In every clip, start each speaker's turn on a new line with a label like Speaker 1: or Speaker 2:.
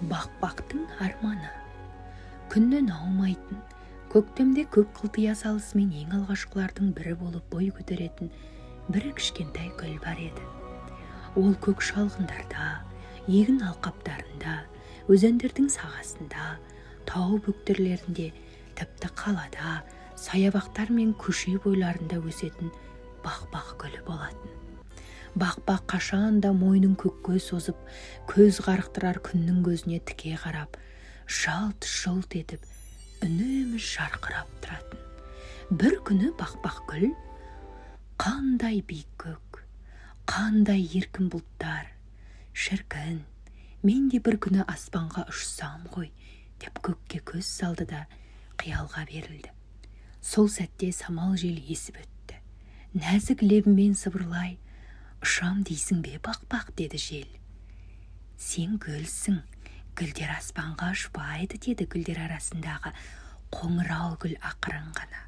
Speaker 1: Бақбақтың арманы. Күннен аумайтын, көктемде көк қылтия салысымен ең алғашқылардың бірі болып бой көтеретін бір кішкентай гүл бар еді. Ол көк шалғындарда, егін алқаптарында, өзендердің сағасында, тау бөктерлерінде, тіпті қалада, саябақтар мен көше бойларында өсетін бақбақ гүлі болатын. Бақбақ қашанда мойнын көкке созып, көз қарықтырар күннің көзіне тіке қарап, жалт-жұлт етіп, үнемі жарқырап тұратын. Бір күні бақбақ гүл, қандай биік көк, қандай еркін бұлттар, шіркін, мен де бір күні аспанға ұшсам ғой, деп көкке көз салды да қиялға берілді. Сол сәтте самал жел есіп өтті. Нәзік лебімен сыбырлай, ұшам дейсің бе бақбақ, деді жел. Сен гүлсің, гүлдер аспанға ұшпайды, деді гүлдер арасындағы қоңырау гүл ақырын ғана.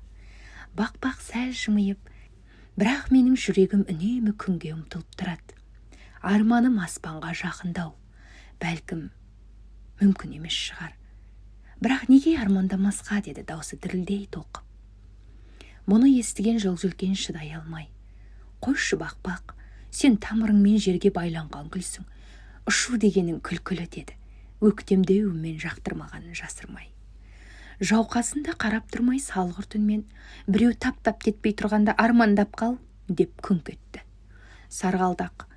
Speaker 1: Бақбақ сәл жымиып, бірақ менің жүрегім үнемі күнге ұмтылып тұрады. Арманым аспанға жақындау, бәлкім мүмкін емес шығар. Бірақ неге армандамасқа, деді даусы дірілдей толқып. Мұны естіген жол-жөлкен шыдай алмай, қойшы бақбақ, сен тамырыңмен жерге байланған гүлсің, ұшу дегенің күлкілі, деді, өктемдеуімен жақтырмағанын жасырмай. Жауқасында қарап тұрмай салғырт үнмен, біреу таптап кетпей тұрғанда армандап қал, деп күңк етті. Сарғалдақ,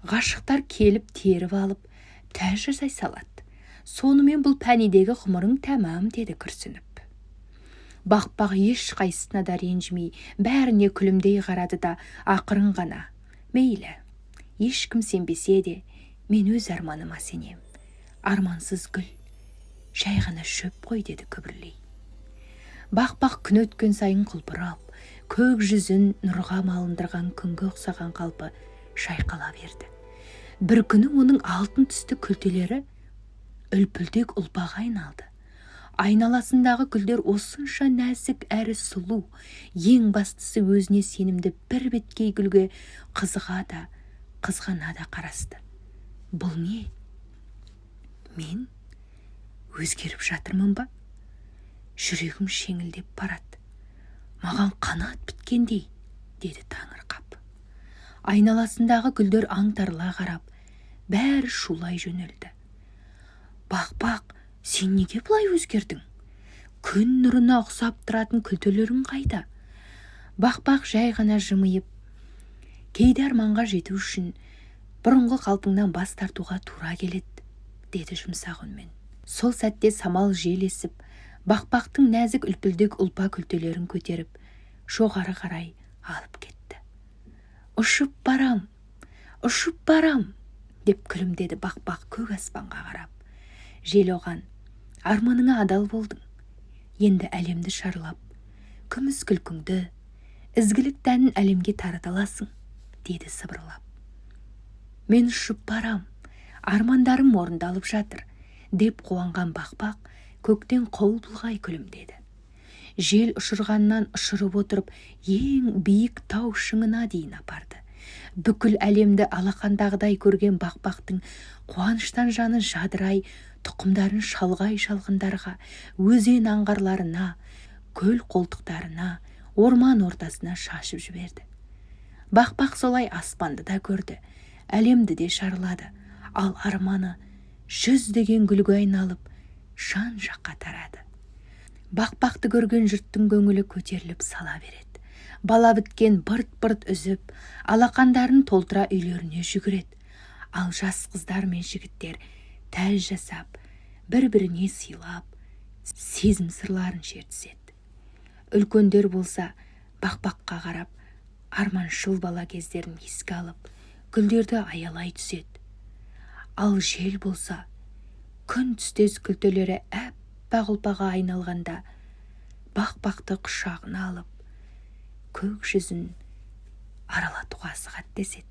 Speaker 1: ғашықтар келіп теріп алып, тәж жасай салады. Сонымен бұл пәнидегі ғұмырың тәмам, деді күрсініп. Бақбақ еш қайсысына да ренжімей, бәріне күлімдей қарады да ақырын ғана: мейлі, ешкім сенбесе де, мен өз арманыма сенем. Армансыз гүл, жай ғана шөп қой, деді күбірлей. Бақбақ күн өткен сайын құлпырап, көк жүзін нұрға малындырған күнге ұқсаған қалпы шайқала берді. Бір күні оның алтын түсті күлтелері үлпілдек ұлпаға айналды. Айналасындағы гүлдер осынша нәзік әрі сұлу, ең бастысы өзіне сенімді бір беткей гүлге қызыға да, қызғана да қарасты. Бұл не? Мен өзгеріп жатырмын ба? Жүрегім шеңілдеп барады. Маған қанат біткендей, деді таңырқап. Айналасындағы гүлдер аңтарыла қарап, бәрі шулай жөнелді. Бақбақ, сен неге бұлай өзгердің? Күн нұрына ұқсап тұратын күлтелерің қайда? Бақбақ жай ғана жымиып, кейде арманға жету үшін бұрынғы қалпыңнан бас тартуға тура келеді, деді жұмсақ үнмен. Сол сәтте самал жел есіп, бақбақтың нәзік үлпілдек ұлпа күлтелерін көтеріп, жоғары қарай алып кетті. Ұшып барам, деп күлімдеді бақбақ көк аспанға қарап. Жел оған: арманыңа адал болдың. Енді әлемді шарлап, күміс күлкіңді, ізгілік дәнін әлемге тарата аласың, деді сыбырлап. Мен ұшып барам, армандарым орындалып жатыр, деп қуанған бақбақ көктен қол бұлғай күлімдеді. Жел ұшырғаннан ұшырып отырып, ең биік тау шыңына дейін апарды. Бүкіл әлемді алақандағыдай көрген бақбақтың қуаныштан жаны жадырай, тұқымдарын шалғай шалғындарға, өзен аңғарларына, көл қолтықтарына, орман ортасына шашып жіберді. Бақбақ солай аспанды да көрді, әлемді де шарлады, ал арманы жүздеген гүлге айналып, жан жаққа тарады. Бақбақты көрген жұрттың көңілі көтеріліп сала береді. Бала біткен бырт-бырт үзіп, алақандарын толтыра үйлеріне жүгіреді. Ал жас қыздар мен жігіттер тәж жасап, бір-біріне сыйлап, сезім сырларын шертіседі. Үлкендер болса, бақбаққа қарап, арманшыл бала кездерін еске алып, гүлдерді аялай түседі. Ал жел болса, күн түстес күлтелері әппақ ұлпаға айналғанда, бақбақты құшағына алып, көк жүзін аралатуға асығады деседі.